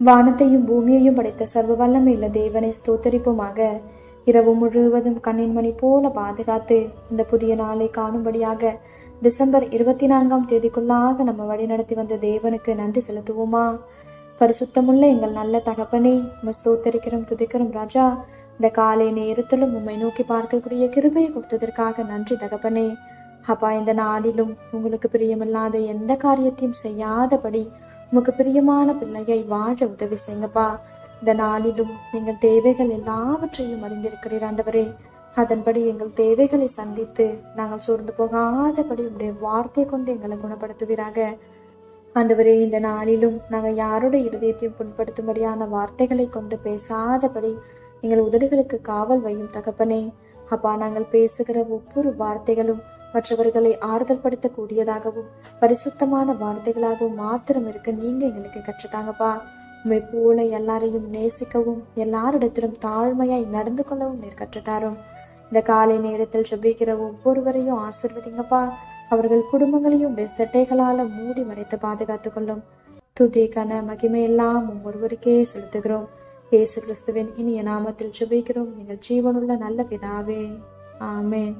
வானத்தையும் பூமியையும் படைத்த சர்வ வல்லமையுள்ள தேவனை ஸ்தோத்தரிப்போமாக. இரவு முழுவதும் கண்ணின் மணி போல பாதுகாத்து இந்த புதிய நாளை காணும்படியாக டிசம்பர் 24ஆம் தேதிக்குள்ளாக நம்ம வழிநடத்தி வந்த தேவனுக்கு நன்றி செலுத்துவோமா? பரிசுத்தமுள்ள எங்கள் நல்ல தகப்பனே, ஸ்தோத்தரிக்கிறோம், துதிக்கிறோம் ராஜா. இந்த காலை நேரத்திலும் உம்மை நோக்கி பார்க்கக்கூடிய கிருபையை கொடுத்ததற்காக நன்றி தகப்பனே. அப்பா, இந்த நாளிலும் உங்களுக்கு பிரியமில்லாத எந்த காரியத்தையும் செய்யாதபடி உமக்கு பிரியமான பிள்ளையை வாழ உதவி செய்யுங்கப்பா. இந்த நாளிலும் எங்கள் தேவைகள் எல்லாவற்றையும் அறிந்திருக்கிறீர் ஆண்டவரே. அதன்படி எங்கள் தேவைகளை சந்தித்து நாங்கள் சோர்ந்து போகாதபடி உடைய வார்த்தை கொண்டு எங்களை குணப்படுத்துவீராக ஆண்டவரே. இந்த நாளிலும் நாங்கள் யாருடைய இருதயத்தையும் புண்படுத்தும்படியான வார்த்தைகளை கொண்டு பேசாதபடி எங்கள் உதடுகளுக்கு காவல் வையும் தகப்பனே. அப்பா, நாங்கள் பேசுகிற ஒவ்வொரு வார்த்தைகளும் மற்றவர்களை ஆறுதல் படுத்தக்கூடியதாகவும் பரிசுத்தமான வார்த்தைகளாகவும் மாத்திரம் இருக்க நீங்க எங்களுக்கு கற்றுத்தாங்கப்பா. உண்மை போல எல்லாரையும் நேசிக்கவும் எல்லாரிடத்திலும் தாழ்மையாய் நடந்து கொள்ளவும் நீர் கற்றுத்தாரும். இந்த காலை நேரத்தில் ஜெபிக்கிற ஒவ்வொருவரையும் ஆசிர்வதிங்கப்பா. அவர்கள் குடும்பங்களையும் செட்டைகளால மூடி மறைத்து பாதுகாத்து கொள்ளும். துதி கன மகிமையெல்லாம் ஒருவருக்கே செலுத்துகிறோம். இயேசு கிறிஸ்துவின் இனிய நாமத்தில் ஜெபிக்கிறோம் எங்கள் ஜீவனுள்ள நல்ல பிதாவே, ஆமென்.